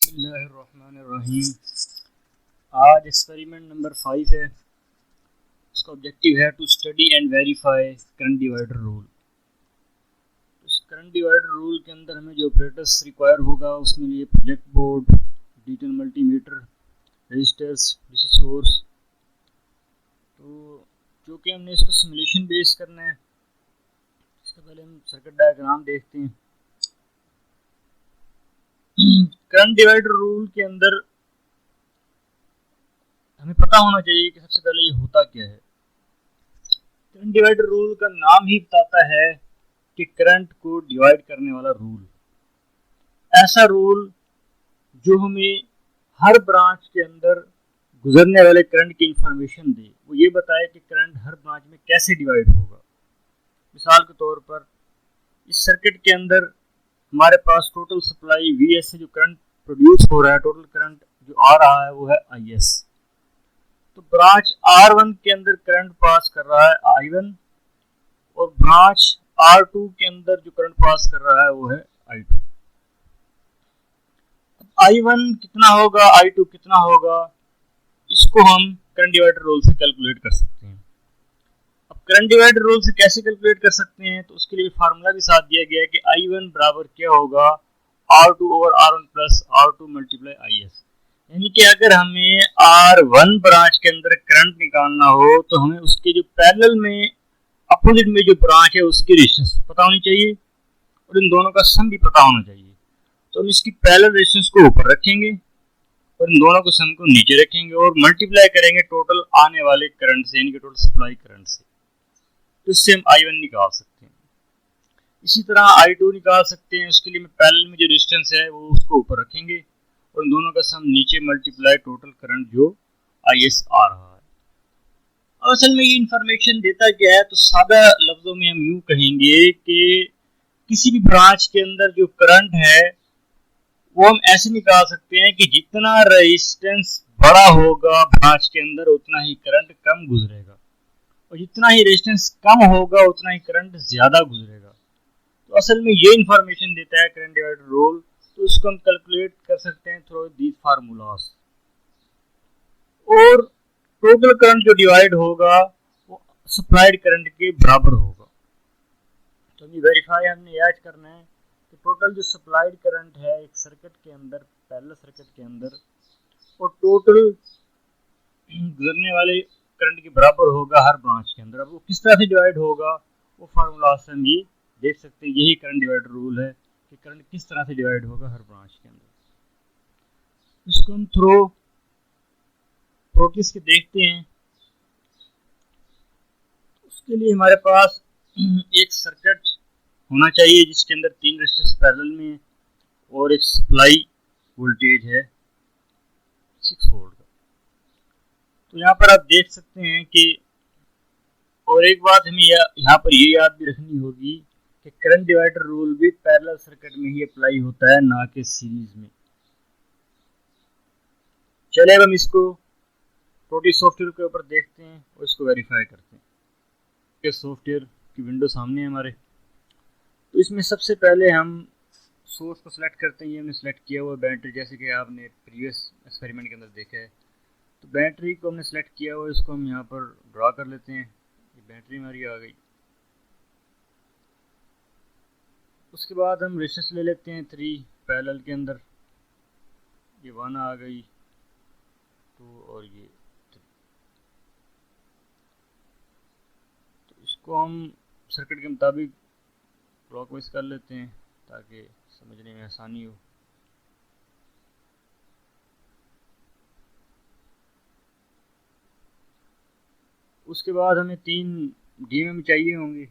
बिस्मिल्लाहिर्रहमानिर्रहीम। आज experiment number 5 है। इसका ऑब्जेक्टिव है to study and verify current divider rule. इस करंट डिवाइडर रूल के अंदर हमें जो ऑपरेटर्स रिक्वायर होगा उसमें लिए project board, digital multimeter, resistors, DC source. तो जो कि हमने इसको सिमुलेशन बेस करना है, इसके पहले हम सर्किट डायग्राम देखते हैं। करंट डिवाइडर रूल के अंदर हमें पता होना चाहिए कि सबसे पहले ये होता क्या है। करंट डिवाइडर रूल का नाम ही बताता है कि करंट को डिवाइड करने वाला रूल। ऐसा रूल जो हमें हर ब्रांच के अंदर गुजरने वाले करंट की इंफॉर्मेशन दे, वो ये बताए कि करंट हर ब्रांच में कैसे डिवाइड होगा। मिसाल के तौर पर इस सर्किट के अंदर हमारे पास टोटल सप्लाई Vs से जो करंट प्रोड्यूस हो रहा है, टोटल करंट जो आ रहा है वो है Is। तो ब्रांच R1 के अंदर करंट पास कर रहा है I1 और ब्रांच R2 के अंदर जो करंट पास कर रहा है वो है I2। I1 कितना होगा, I2 कितना होगा, इसको हम करंट डिवाइडर रूल से कैलकुलेट कर सकते हैं। अब करंट डिवाइडर रूल से कैसे कैलकुलेट कर सकते हैं, तो उसके लिए फार्मूला भी साथ दिया गया है कि I1 बराबर क्या होगा, R2 over R1 plus R2 multiply IS। यानी कि अगर हमें R1 ब्रांच के अंदर करंट निकालना हो तो हमें उसके जो पैरेलल में अपोजिट में जो ब्रांच है उसकी रेजिस्टेंस पता होनी चाहिए और इन दोनों का सम भी पता होना चाहिए। तो हम इसकी पैरेलल रेजिस्टेंस को ऊपर रखेंगे और इन दोनों को सम को नीचे रखेंगे और मल्टीप्लाई करेंगे टोटल आने वाले करंट से, यानी कि टोटल सप्लाई करंट से। तो इससे हम I1 निकाल सकते हैं। इसी तरह I2 निकाल सकते हैं। उसके लिए मैं पैरेलल में जो रेजिस्टेंस है वो उसको ऊपर रखेंगे और इन दोनों का सम नीचे मल्टीप्लाई टोटल करंट जो IS आ रहा है। और असल में ये इंफॉर्मेशन देता क्या है, तो सादा लफ्जों में हम यूं कहेंगे कि किसी भी ब्रांच के अंदर जो करंट है वो हम ऐसे निकाल सकते हैं कि जितना रेजिस्टेंस बड़ा होगा ब्रांच के अंदर उतना ही करंट कम गुजरेगा और जितना ही रेजिस्टेंस कम होगा उतना ही करंट ज्यादा गुजरेगा। तो असल में ये इंफॉर्मेशन देता है करंट डिवाइडर रूल। तो इसको हम कैलकुलेट कर सकते हैं थ्रू दीज फार्मूलास। और टोटल करंट जो डिवाइड होगा वो सप्लाइड करंट के बराबर होगा। तो ये वेरीफाई हमने आज करना है कि टोटल जो सप्लाइड करंट है एक सर्किट के अंदर, पैरेलल सर्किट के अंदर, और टोटल गुजरने वाले करंट के बराबर होगा हर ब्रांच के अंदर। अब वो किस तरह से डिवाइड होगा वो फार्मूला से हम ये देख सकते हैं। यही करंट डिवाइडर रूल है कि करंट किस तरह से डिवाइड होगा हर ब्रांच के अंदर। इसको हम थ्रो प्रोटीज के देखते हैं। उसके लिए हमारे पास एक सर्किट होना चाहिए जिसके अंदर 3 रेजिस्टर्स पैरेलल में है और एक सप्लाई वोल्टेज है 6 वोल्ट का। तो यहाँ पर आप देख सकते हैं कि, और एक बात हमें यहाँ पर ये याद भी रखनी होगी कि करंट डिवाइडर रूल भी पैरेलल सर्किट में ही अप्लाई होता है, ना कि सीरीज में। चलिए अब हम इसको प्रोटी सॉफ्टवेयर के ऊपर देखते हैं और इसको वेरीफाई करते हैं। ये सॉफ्टवेयर की विंडो सामने है हमारे। तो इसमें सबसे पहले हम सोर्स को सिलेक्ट करते हैं। ये हमने सिलेक्ट किया हुआ बैटरी, जैसे कि आपने प्रीवियस एक्सपेरिमेंट के अंदर देखा है। तो बैटरी को हमने सेलेक्ट किया हुआ, इसको हम यहाँ पर ड्रा कर लेते हैं। ये बैटरी हमारी आ गई। उसके बाद हम रेजिस्टेंस ले लेते हैं 3 पैरेलल के अंदर। ये 1 आ गई, 2 और ये 3। तो इसको हम सर्किट के मुताबिक क्लॉकवाइज कर लेते हैं ताकि समझने में आसानी हो। उसके बाद हमें 3 DMM चाहिए होंगे,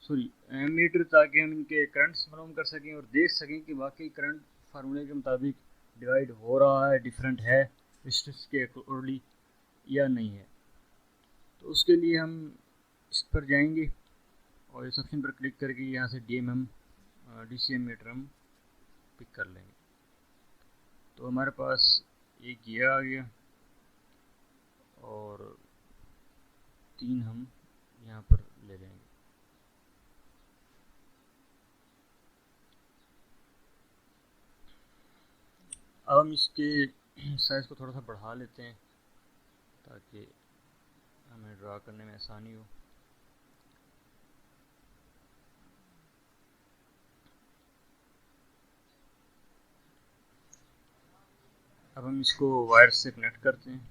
सॉरी एमीटर, ताकि हम इनके करंट्स मालूम कर सकें और देख सकें कि वाकई करंट फार्मूले के मुताबिक डिवाइड हो रहा है, डिफरेंट है रेजिस्टेंस के अकॉर्डिंगली। या नहीं है। तो उसके लिए हम इस पर जाएंगे और इस ऑप्शन पर क्लिक करके यहाँ से DCM मीटर हम पिक कर लेंगे। तो हमारे पास एक ये आ गया और 3 हम यहाँ पर ले लेंगे। अब हम इसके साइज़ को थोड़ा सा बढ़ा लेते हैं ताकि हमें ड्रा करने में आसानी हो। अब हम इसको वायर से कनेक्ट करते हैं।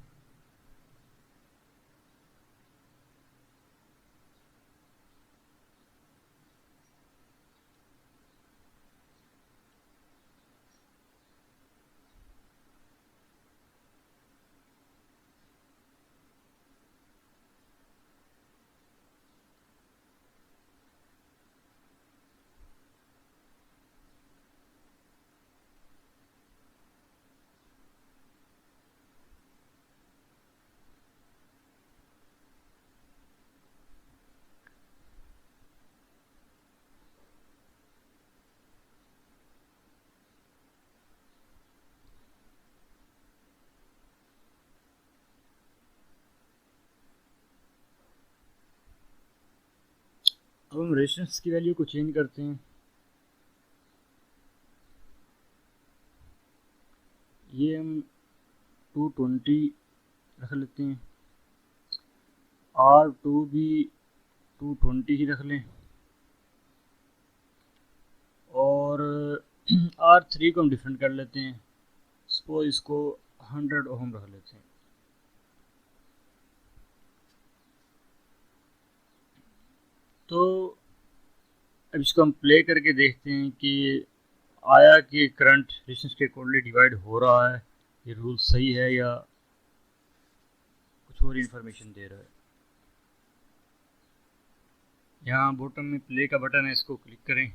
अब हम रेजिस्टेंस की वैल्यू को चेंज करते हैं। ये हम 220 रख लेते हैं। R2 भी 220 ही रख लें और R3 को हम डिफरेंट कर लेते हैं। सपोज इसको 100 ओम रख लेते हैं। तो अब इसको हम प्ले करके देखते हैं कि आया कि करंट रेजिस्टेंस के अकॉर्डिंगली डिवाइड हो रहा है, ये रूल सही है या कुछ और इन्फॉर्मेशन दे रहा है। यहाँ बॉटम में प्ले का बटन है, इसको क्लिक करें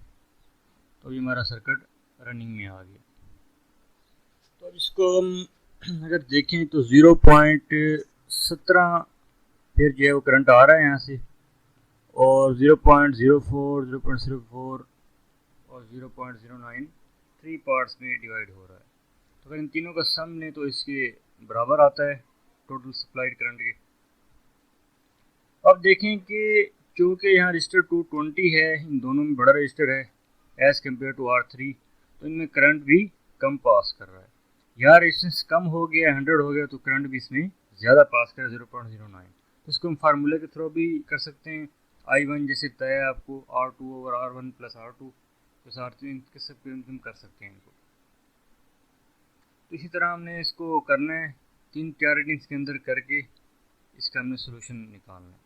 तो ये हमारा सर्किट रनिंग में आ गया। तो अब इसको हम अगर देखें तो 0.17 फिर जो है वो करंट आ रहा है यहाँ से, और 0.04, 0.04 और 0.09 3 पार्ट्स में डिवाइड हो रहा है। तो अगर इन तीनों का सम लें तो इसके बराबर आता है टोटल सप्लाइड करंट के। अब देखें कि चूँकि यहाँ रजिस्टर 220 है, इन दोनों में बड़ा रजिस्टर है एज़ कम्पेयर टू R3, तो इनमें करंट भी कम पास कर रहा है। यहाँ रेजिस्टेंस कम हो गया, 100 हो गया, तो करंट भी इसमें ज़्यादा पास कर 0.09। तो इसको हम फार्मूले के थ्रू भी कर सकते हैं। I1 जैसे तय है आपको R2 over R1 plus R2 plus R3 हम कर सकते हैं इनको। तो इसी तरह हमने इसको करना है 3-4 रीडिंग्स के अंदर करके इसका हमने सोल्यूशन निकालना है।